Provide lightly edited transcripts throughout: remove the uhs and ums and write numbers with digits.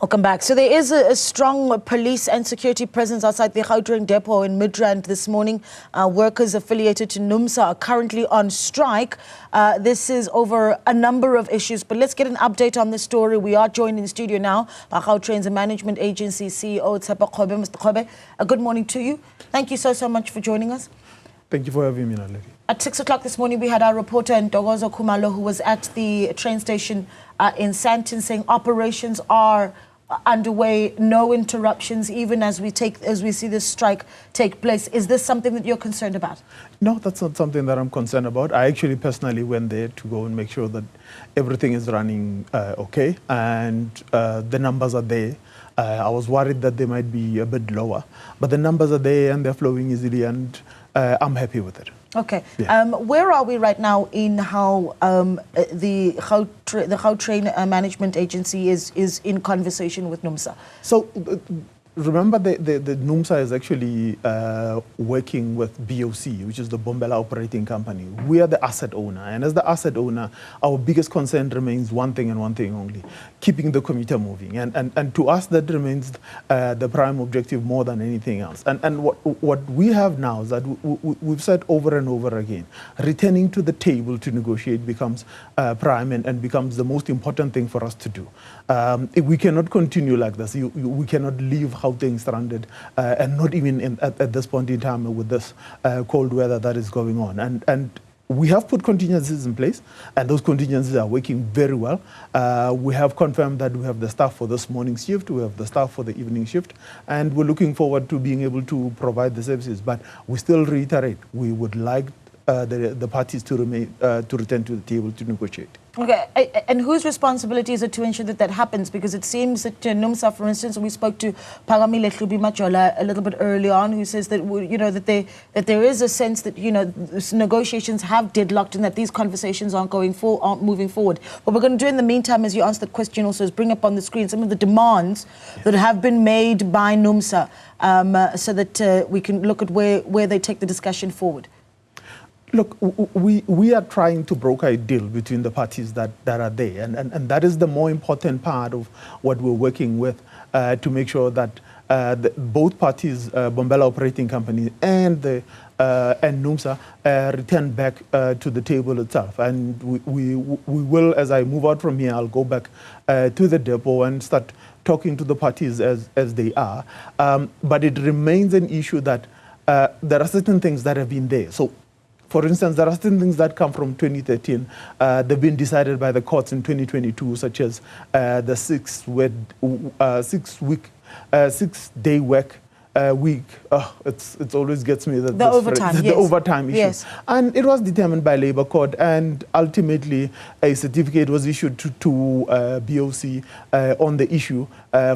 Welcome back. So there is a strong police and security presence outside the Gautrain depot in Midrand this morning. Workers affiliated to NUMSA are currently on strike. This is over a number of issues, but let's get an update on this story. We are joined in the studio now by Gautrain's management agency CEO, Tshepo Khobe. Mr. Khobe, good morning to you. Thank you so much for joining us. Thank you for having me, Naledi. At 6 o'clock this morning, we had our reporter Ntokozo Khumalo, who was at the train station in Sandton, saying operations are underway, no interruptions, even as we see this strike take place. Is this something that you're concerned about? No, that's not something that I'm concerned about. I actually personally went there to go and make sure that everything is running okay, and the numbers are there. I was worried that they might be a bit lower, but the numbers are there and they're flowing easily, and I'm happy with it. Okay. Yeah. Where are we right now in how the Gautrain management agency is in conversation with NUMSA? So, remember, the NUMSA is actually working with BOC, which is the Bombela Operating Company. We are the asset owner, and as the asset owner, our biggest concern remains one thing and one thing only: keeping the commuter moving. And to us, that remains the prime objective more than anything else. And what we have now is that we've said over and over again, returning to the table to negotiate becomes prime and becomes the most important thing for us to do. We cannot continue like this. We cannot leave how things stranded, and not even at this point in time with this cold weather that is going on. And we have put contingencies in place, and those contingencies are working very well. We have confirmed that we have the staff for this morning shift, we have the staff for the evening shift, and we're looking forward to being able to provide the services. But we still reiterate, we would like the parties to return to the table to negotiate. Okay, and whose responsibility is it to ensure that that happens? Because it seems that NUMSA, for instance, we spoke to Pagamile Hlubi-Majola a little bit early on, who says that that there is a sense that negotiations have deadlocked and that these conversations aren't moving forward. What we're going to do in the meantime, as you answer the question, also is bring up on the screen some of the demands that have been made by NUMSA, so that we can look at where they take the discussion forward. Look, we are trying to broker a deal between the parties that are there, and that is the more important part of what we're working with, to make sure that both parties, Bombela Operating Company and NUMSA, return back to the table itself. And we will, as I move out from here, I'll go back to the depot and start talking to the parties as they are. But it remains an issue that there are certain things that have been there. So, for instance, there are certain things that come from 2013. They've been decided by the courts in 2022, such as the 6-day work week. It always gets me that the overtime, the overtime issue. Yes. And it was determined by Labour Court, and ultimately a certificate was issued to BOC on the issue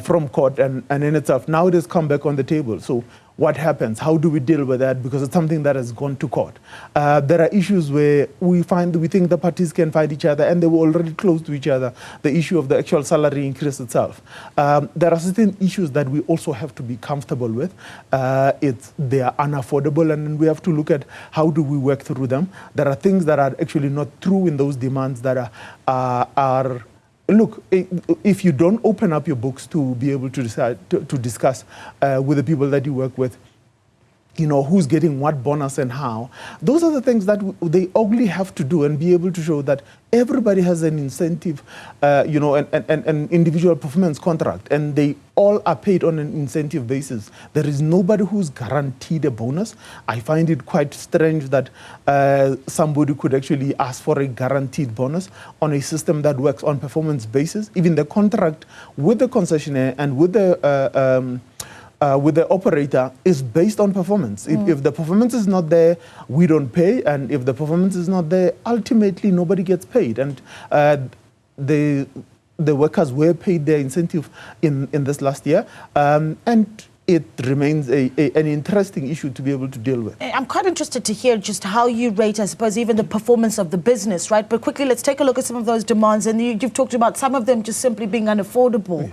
from court, and in itself. Now it has come back on the table. So what happens? How do we deal with that? Because it's something that has gone to court. There are issues where we think the parties can fight each other, and they were already close to each other. The issue of the actual salary increase itself. There are certain issues that we also have to be comfortable with. They are unaffordable, and we have to look at how do we work through them. There are things that are actually not true in those demands that are look, if you don't open up your books to be able to decide to discuss with the people that you work with, who's getting what bonus and how, those are the things that they only have to do and be able to show that everybody has an incentive, an individual performance contract, and they all are paid on an incentive basis. There is nobody who's guaranteed a bonus. I find it quite strange that somebody could actually ask for a guaranteed bonus on a system that works on performance basis. Even the contract with the concessionaire and with the operator is based on performance. If the performance is not there, we don't pay, and if the performance is not there, ultimately nobody gets paid. And the workers were paid their incentive in this last year, and it remains an interesting issue to be able to deal with. I'm quite interested to hear just how you rate, I suppose, even the performance of the business, right? But quickly, let's take a look at some of those demands. And you've talked about some of them just simply being unaffordable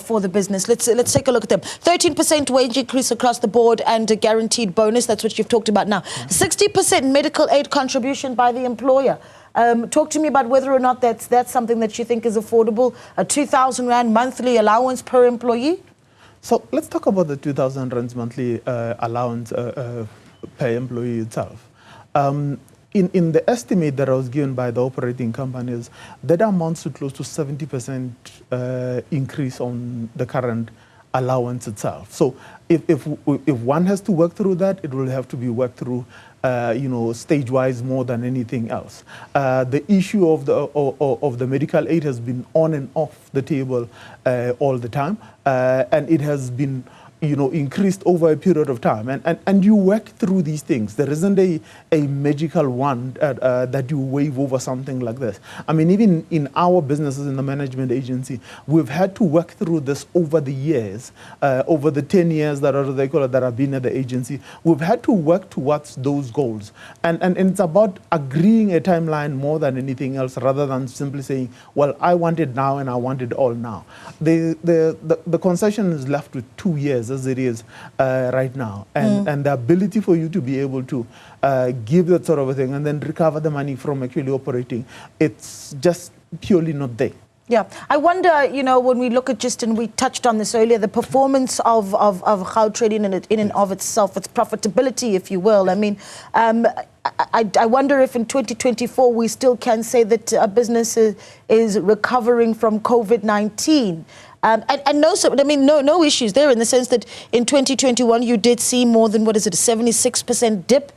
for the business. Let's take a look at them. 13% wage increase across the board and a guaranteed bonus. That's what you've talked about now. 60% medical aid contribution by the employer. Talk to me about whether or not that's something that you think is affordable, a 2,000 Rand monthly allowance per employee? So let's talk about the 2,000 Rand monthly allowance per employee itself. In the estimate that I was given by the operating companies, that amounts to close to 70% increase on the current allowance itself. So if one has to work through that, it will have to be worked through, stage-wise more than anything else. The issue of the medical aid has been on and off the table all the time, and it has been increased over a period of time. And you work through these things. There isn't a magical wand that you wave over something like this. I mean, even in our businesses in the management agency, we've had to work through this over the years, over the 10 years that I've been at the agency. We've had to work towards those goals. And it's about agreeing a timeline more than anything else, rather than simply saying, well, I want it now and I want it all now. The concession is left with 2 years as it is right now. And the ability for you to be able to give that sort of a thing and then recover the money from actually operating, it's just purely not there. Yeah, I wonder, when we look at and we touched on this earlier, the performance of Gautrain in and of itself, its profitability, if you will. I mean, I wonder if in 2024 we still can say that a business is recovering from COVID-19. And no issues there, in the sense that in 2021 you did see more than, a 76% dip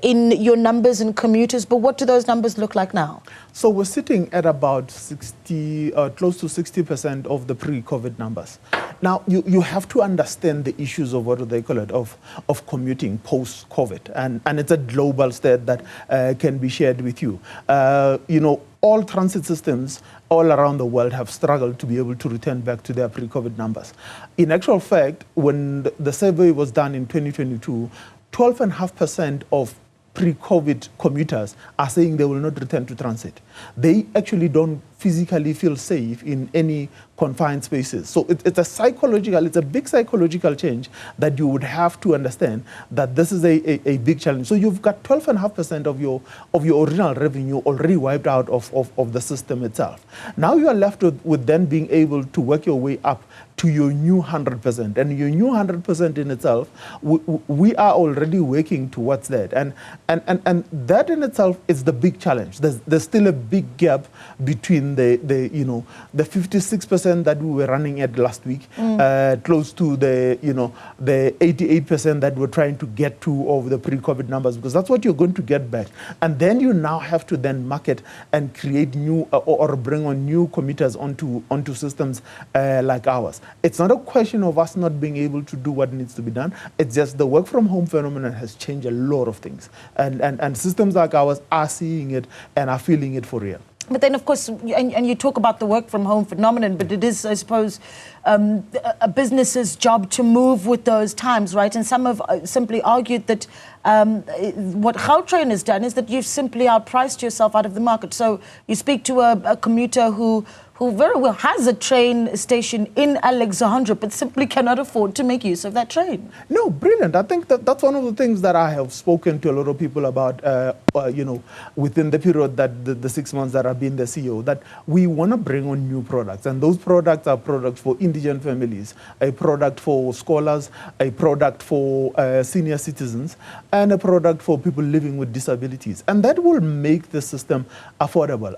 in your numbers and commuters. But what do those numbers look like now? So we're sitting at about 60, close to 60% of the pre-COVID numbers. Now, you have to understand the issues of of commuting post-COVID. And it's a global stat that can be shared with you. All transit systems all around the world have struggled to be able to return back to their pre-COVID numbers. In actual fact, when the survey was done in 2022, 12.5% of pre-COVID commuters are saying they will not return to transit. They actually don't physically feel safe in any confined spaces. So it's a big psychological change that you would have to understand that this is a big challenge. So you've got 12.5% of your original revenue already wiped out of the system itself. Now you are left with then being able to work your way up to your new 100%. And your new 100% in itself, we are already working towards that. And that in itself is the big challenge. There's still a big gap between the 56% that we were running at last week, close to the 88% that we're trying to get to of the pre-COVID numbers, because that's what you're going to get back. And then you now have to then market and create new or bring on new commuters onto systems like ours. It's not a question of us not being able to do what needs to be done. It's just the work from home phenomenon has changed a lot of things. And systems like ours are seeing it and are feeling it for real. But then, of course, and you talk about the work from home phenomenon, but it is, I suppose, a business's job to move with those times, right? And some have simply argued that what Gautrain has done is that you've simply outpriced yourself out of the market. So you speak to a commuter who very well has a train station in Alexandra, but simply cannot afford to make use of that train. No, brilliant. I think that's one of the things that I have spoken to a lot of people about, within the period that the 6 months that I've been the CEO, that we want to bring on new products. And those products are products for indigent families, a product for scholars, a product for senior citizens, and a product for people living with disabilities. And that will make the system affordable.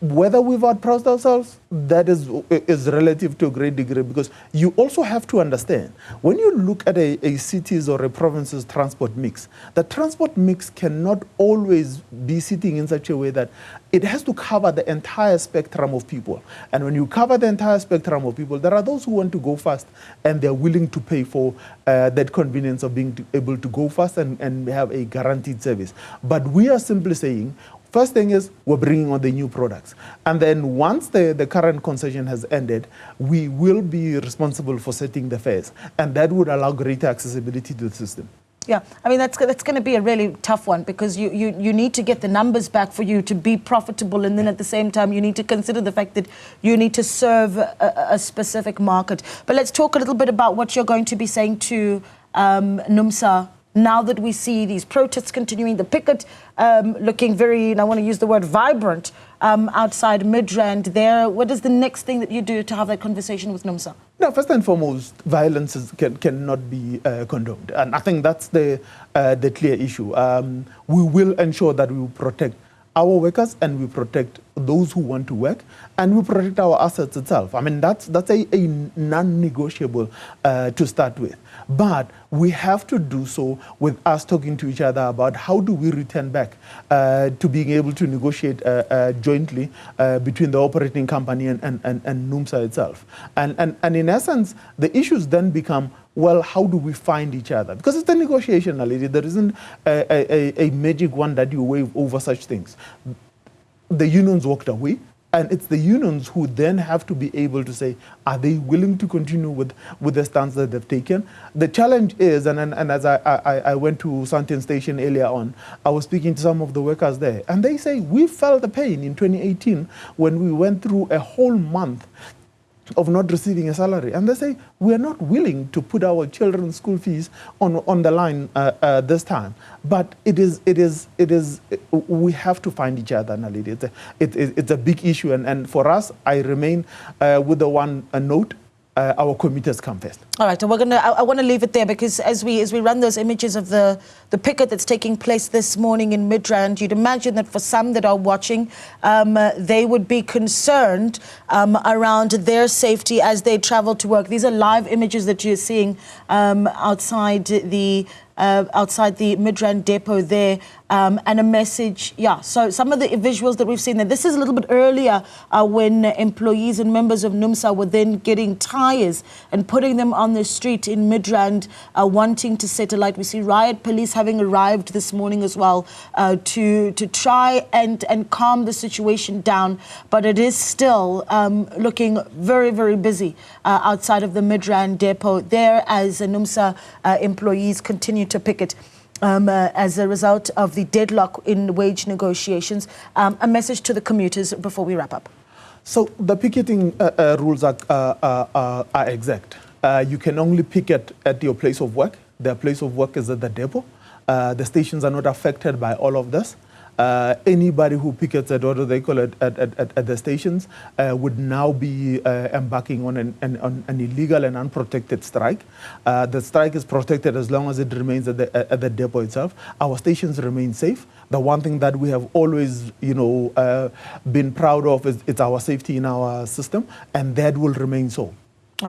Whether we've outpriced ourselves, that is relative to a great degree, because you also have to understand, when you look at a city's or a province's transport mix, the transport mix cannot always be sitting in such a way that it has to cover the entire spectrum of people. And when you cover the entire spectrum of people, there are those who want to go fast and they're willing to pay for that convenience of being able to go fast and have a guaranteed service. But we are simply saying, first thing is, we're bringing on the new products. And then once the current concession has ended, we will be responsible for setting the fares. And that would allow greater accessibility to the system. Yeah, I mean, that's going to be a really tough one, because you need to get the numbers back for you to be profitable. And then at the same time, you need to consider the fact that you need to serve a specific market. But let's talk a little bit about what you're going to be saying to NUMSA now that we see these protests continuing, the picket looking very, and I want to use the word vibrant, outside Midrand there, what is the next thing that you do to have that conversation with NUMSA? No, first and foremost, violence cannot be condoned. And I think that's the clear issue. We will ensure that we will protect our workers and we protect those who want to work and we protect our assets itself. I mean, that's a non-negotiable to start with. But we have to do so with us talking to each other about how do we return back to being able to negotiate jointly between the operating company and NUMSA itself. And in essence, the issues then become, well, how do we find each other? Because it's a negotiation, Naledi. There isn't a magic wand that you wave over such things. The unions walked away, and it's the unions who then have to be able to say, are they willing to continue with the stance that they've taken? The challenge is, and as I went to Sandton Station earlier on, I was speaking to some of the workers there, and they say, we felt the pain in 2018 when we went through a whole month of not receiving a salary. And they say, we're not willing to put our children's school fees on the line this time. But we have to find each other, Naledi. It's a big issue. And for us, I remain with the one note, our committers come first. All right, and I want to leave it there because as we run those images of the picket that's taking place this morning in Midrand, you'd imagine that for some that are watching, they would be concerned around their safety as they travel to work. These are live images that you're seeing outside the Midrand depot there, and a message. Yeah, so some of the visuals that we've seen there, this is a little bit earlier when employees and members of NUMSA were then getting tires and putting them on the street in Midrand, wanting to set alight. We see riot police having arrived this morning as well to try and calm the situation down, but it is still looking very, very busy outside of the Midrand depot there as NUMSA employees continue to picket. As a result of the deadlock in wage negotiations. A message to the commuters before we wrap up. So the picketing rules are exact. You can only picket at your place of work. Their place of work is at the depot. The stations are not affected by all of this. Anybody who pickets at, what do they call it, at the stations would now be embarking on an illegal and unprotected strike. The strike is protected as long as it remains at the depot itself. Our stations remain safe. The one thing that we have always, been proud of is it's our safety in our system, and that will remain so.